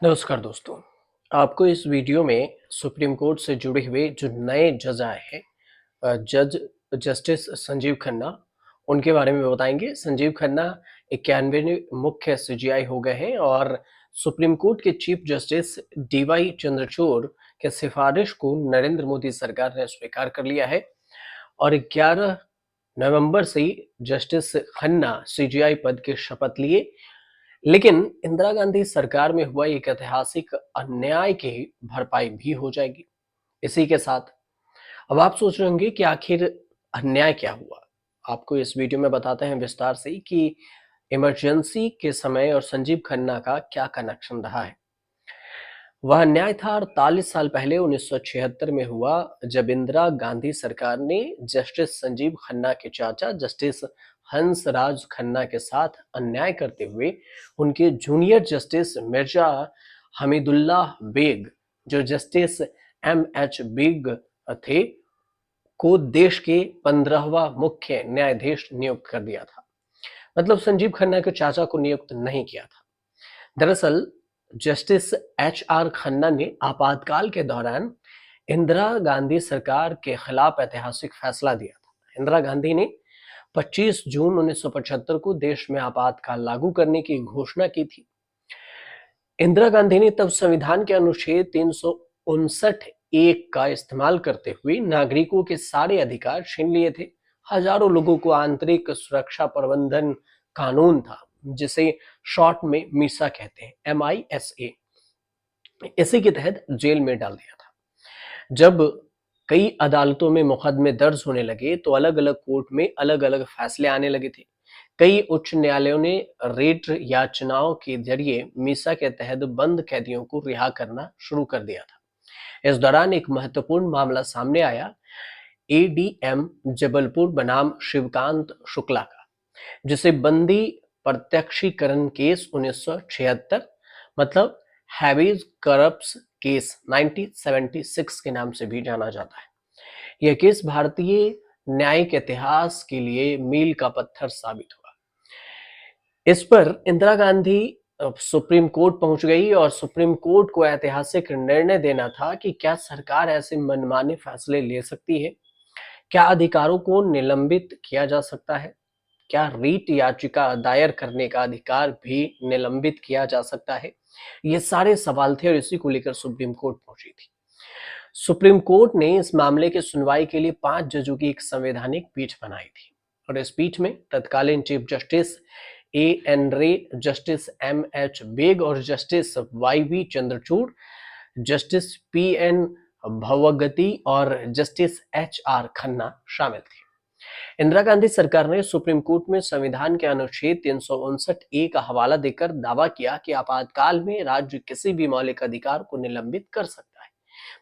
नमस्कार दोस्तों। आपको इस वीडियो में सुप्रीम कोर्ट से जुड़े हुए जो नए जज आए हैं, जज जस्टिस संजीव खन्ना, उनके बारे में बताएंगे। संजीव खन्ना 91वें मुख्य सीजेआई हो गए हैं और सुप्रीम कोर्ट के चीफ जस्टिस डीवाई चंद्रचूड़ के सिफारिश को नरेंद्र मोदी सरकार ने स्वीकार कर लिया है और 11 नवंबर से ही जस्टिस खन्ना सीजेआई पद की शपथ लिए। लेकिन इंदिरा गांधी सरकार में हुआ एक ऐतिहासिक अन्याय की भरपाई भी हो जाएगी। इसी के साथ अब आप सोच रहे होंगे कि आखिर अन्याय क्या हुआ। आपको इस वीडियो में बताते हैं विस्तार से कि इमरजेंसी के समय और संजीव खन्ना का क्या कनेक्शन रहा है। वह अन्याय था 48 साल पहले 1976 में हुआ, जब इंदिरा गांधी सरकार ने जस्टिस संजीव खन्ना के चाचा जस्टिस हंसराज खन्ना के साथ अन्याय करते हुए उनके जूनियर जस्टिस मिर्जा हमीदुल्लाह बेग, जो जस्टिस एम.एच. बेग थे, को देश के 15वां मुख्य न्यायाधीश नियुक्त कर दिया था। मतलब संजीव खन्ना के चाचा को नियुक्त नहीं किया था। दरअसल जस्टिस एच.आर. खन्ना ने आपातकाल के दौरान इंदिरा गांधी सरकार के खिलाफ ऐतिहासिक फैसला दिया था। इंदिरा गांधी ने 25 जून 1975 को देश में आपातकाल लागू करने की घोषणा की थी। इंदिरा गांधी ने तब संविधान के अनुच्छेद 359 एक का इस्तेमाल करते हुए नागरिकों के सारे अधिकार छीन लिए थे। हजारों लोगों को आंतरिक सुरक्षा प्रबंधन कानून था, जिसे शॉर्ट में मीसा कहते हैं, MISA, इसी के तहत जेल में डाल दिया था। जब कई अदालतों में मुकदमे दर्ज होने लगे तो अलग अलग कोर्ट में अलग अलग फैसले आने लगे थे। कई उच्च न्यायालयों ने रेट याचनाओं के जरिए मीसा के तहत बंद कैदियों को रिहा करना शुरू कर दिया था। इस दौरान एक महत्वपूर्ण मामला सामने आया, ADM जबलपुर बनाम शिवकांत शुक्ला का, जिसे बंदी प्रत्यक्षीकरण केस 1976, मतलब हैवीज करप्स केस 1976 के नाम से भी जाना जाता है। यह केस भारतीय न्यायिक इतिहास के लिए मील का पत्थर साबित हुआ। इस पर इंदिरा गांधी सुप्रीम कोर्ट पहुंच गई और सुप्रीम कोर्ट को ऐतिहासिक निर्णय देना था कि क्या सरकार ऐसे मनमाने फैसले ले सकती है, क्या अधिकारों को निलंबित किया जा सकता है, क्या रीट याचिका दायर करने का अधिकार भी निलंबित किया जा सकता है। ये सारे सवाल थे और इसी को लेकर सुप्रीम कोर्ट पहुंची थी। सुप्रीम कोर्ट ने इस मामले की सुनवाई के लिए 5 जजों की एक संवैधानिक पीठ बनाई थी और इस पीठ में तत्कालीन चीफ जस्टिस A.N. रे, जस्टिस M.H. बेग और justice Y.V. Chandrachud, justice P.N. भवगति और जस्टिस H.R. खन्ना शामिल थे। इंदिरा गांधी सरकार ने सुप्रीम कोर्ट में संविधान के अनुच्छेद 359 का हवाला देकर दावा किया कि आपातकाल में राज्य किसी भी मौलिक अधिकार को निलंबित कर सकता है,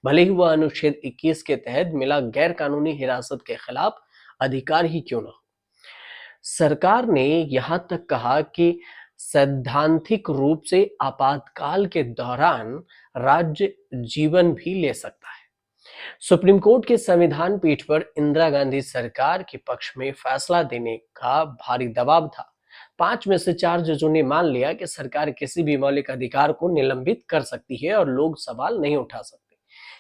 भले ही वह अनुच्छेद 21 के तहत मिला गैर कानूनी हिरासत के खिलाफ अधिकार ही क्यों न हो। सरकार ने यहां तक कहा कि सैद्धांतिक रूप से आपातकाल के दौरान राज्य जीवन भी ले सकता है। सुप्रीम कोर्ट के संविधान पीठ पर इंदिरा गांधी सरकार के पक्ष में फैसला देने का भारी दबाव था। 5 में से 4 जजों ने मान लिया कि सरकार किसी भी मौलिक अधिकार को निलंबित कर सकती है और लोग सवाल नहीं उठा सकते।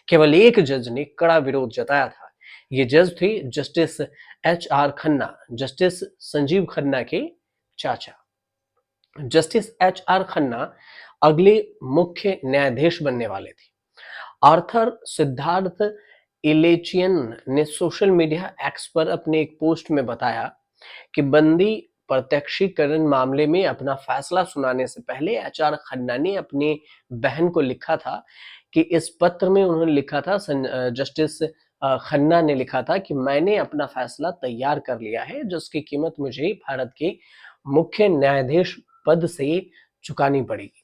केवल एक जज ने कड़ा विरोध जताया था। ये जज थे justice H.R. Khanna, justice Sanjeev Khanna के चाचा। Justice H.R. खन्ना अगले मुख्य न्यायाधीश बनने वाले थे। आर्थर सिद्धार्थ इलेचियन ने सोशल मीडिया एक्स पर अपने एक पोस्ट में बताया कि बंदी प्रत्यक्षीकरण मामले में अपना फैसला सुनाने से पहले H.R. खन्ना ने अपनी बहन को लिखा था कि इस पत्र में उन्होंने लिखा था, जस्टिस खन्ना ने लिखा था कि मैंने अपना फैसला तैयार कर लिया है, जिसकी कीमत मुझे भारत के मुख्य न्यायाधीश पद से चुकानी पड़ेगी।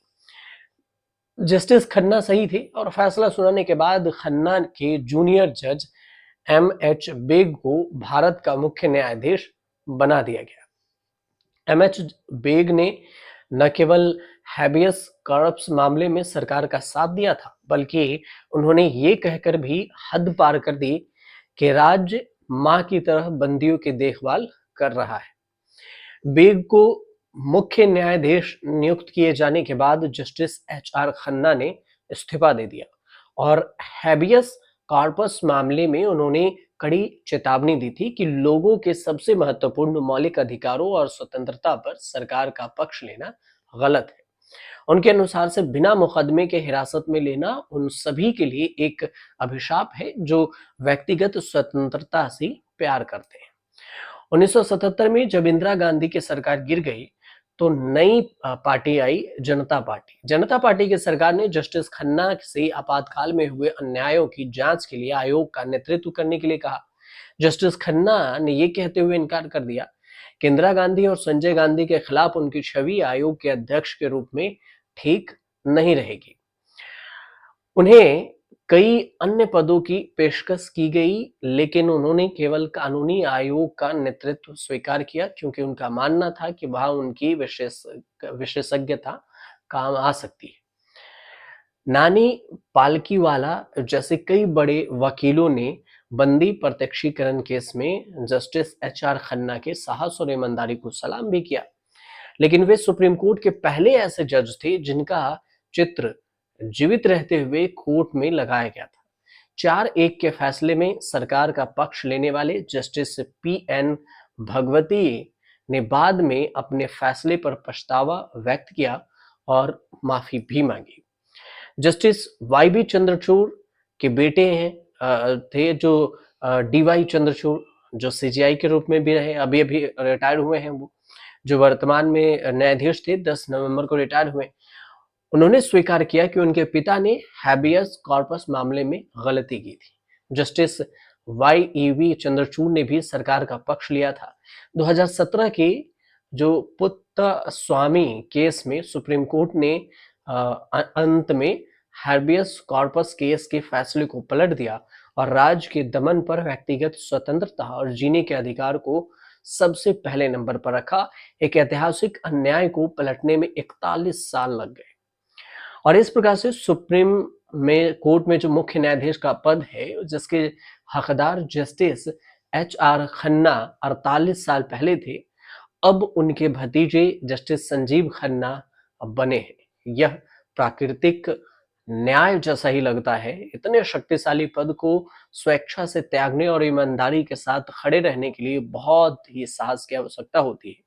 जस्टिस खन्ना सही थे और फैसला सुनाने के बाद खन्ना के जूनियर जज M.H. बेग को भारत का मुख्य न्यायाधीश बना दिया गया। M.H. बेग ने न केवल हैबियस कॉर्पस मामले में सरकार का साथ दिया था, बल्कि उन्होंने ये कहकर भी हद पार कर दी कि राज्य मां की तरह बंदियों की देखभाल कर रहा है। बेग को मुख्य न्यायाधीश नियुक्त किए जाने के बाद जस्टिस एच.आर. खन्ना ने इस्तीफा दे दिया और हैबियस कॉर्पस मामले में उन्होंने कड़ी चेतावनी दी थी कि लोगों के सबसे महत्वपूर्ण मौलिक अधिकारों और स्वतंत्रता पर सरकार का पक्ष लेना गलत है। उनके अनुसार से बिना मुकदमे के हिरासत में लेना उन सभी के लिए एक अभिशाप है जो व्यक्तिगत स्वतंत्रता से प्यार करते हैं। 1977 में जब इंदिरा गांधी की सरकार गिर गई तो नई पार्टी आई, जनता पार्टी। जनता पार्टी की सरकार ने जस्टिस खन्ना से आपातकाल में हुए अन्यायों की जांच के लिए आयोग का नेतृत्व करने के लिए कहा। जस्टिस खन्ना ने यह कहते हुए इनकार कर दिया कि इंदिरा गांधी और संजय गांधी के खिलाफ उनकी छवि आयोग के अध्यक्ष के रूप में ठीक नहीं रहेगी। उन्हें कई अन्य पदों की पेशकश की गई, लेकिन उन्होंने केवल कानूनी आयोग का नेतृत्व स्वीकार किया क्योंकि उनका मानना था कि वहां उनकी विशेषज्ञता काम आ सकती है। नानी पालकीवाला जैसे कई बड़े वकीलों ने बंदी प्रत्यक्षीकरण केस में जस्टिस एच.आर. खन्ना के साहस और ईमानदारी को सलाम भी किया, लेकिन वे सुप्रीम कोर्ट के पहले ऐसे जज थे जिनका चित्र जीवित रहते हुए कोर्ट में लगाया गया था। 4-1 के फैसले में सरकार का पक्ष लेने वाले जस्टिस पी.एन. भगवती ने बाद में अपने फैसले पर पछतावा व्यक्त किया और माफी भी मांगी। जस्टिस वाई.बी. चंद्रचूड़ के बेटे थे जो डी.वाई. चंद्रचूड़, जो सीजेआई के रूप में भी रहे, अभी अभी रिटायर हुए हैं वो, जो वर्तमान में न्यायाधीश थे, 10 नवंबर को रिटायर हुए। उन्होंने स्वीकार किया कि उनके पिता ने हैबियस कॉर्पस मामले में गलती की थी। जस्टिस वाई.ई.वी. चंद्रचूड़ ने भी सरकार का पक्ष लिया था। 2017 के जो पुत्तस्वामी केस में सुप्रीम कोर्ट ने अंत में हैबियस कॉर्पस केस के फैसले को पलट दिया और राज्य के दमन पर व्यक्तिगत स्वतंत्रता और जीने के अधिकार को सबसे पहले नंबर पर रखा। एक ऐतिहासिक अन्याय को पलटने में 41 साल लग गए और इस प्रकार से सुप्रीम में कोर्ट में जो मुख्य न्यायाधीश का पद है, जिसके हकदार जस्टिस एच.आर. खन्ना 48 साल पहले थे, अब उनके भतीजे जस्टिस संजीव खन्ना अब बने हैं। यह प्राकृतिक न्याय जैसा ही लगता है। इतने शक्तिशाली पद को स्वेच्छा से त्यागने और ईमानदारी के साथ खड़े रहने के लिए बहुत ही साहस की आवश्यकता होती है।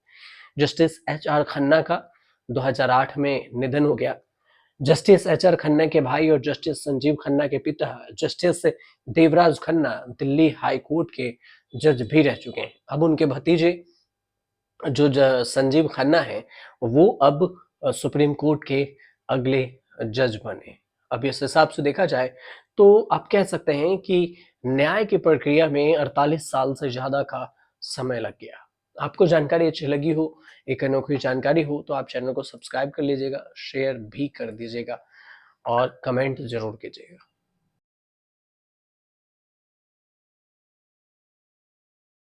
Justice HR. खन्ना का 2008 में निधन हो गया। Justice HR. खन्ना के भाई और जस्टिस संजीव खन्ना के पिता justice Devraj Khanna Delhi high court के जज भी रह चुके हैं। अब उनके भतीजे जो संजीव खन्ना है, वो अब सुप्रीम कोर्ट के अगले जज बने। अब इस हिसाब से देखा जाए तो आप कह सकते हैं कि न्याय की प्रक्रिया में 48 साल से ज्यादा का समय लग गया। आपको जानकारी अच्छी लगी हो, एक अनोखी जानकारी हो, तो आप चैनल को सब्सक्राइब कर लीजिएगा, शेयर भी कर दीजिएगा और कमेंट जरूर कीजिएगा।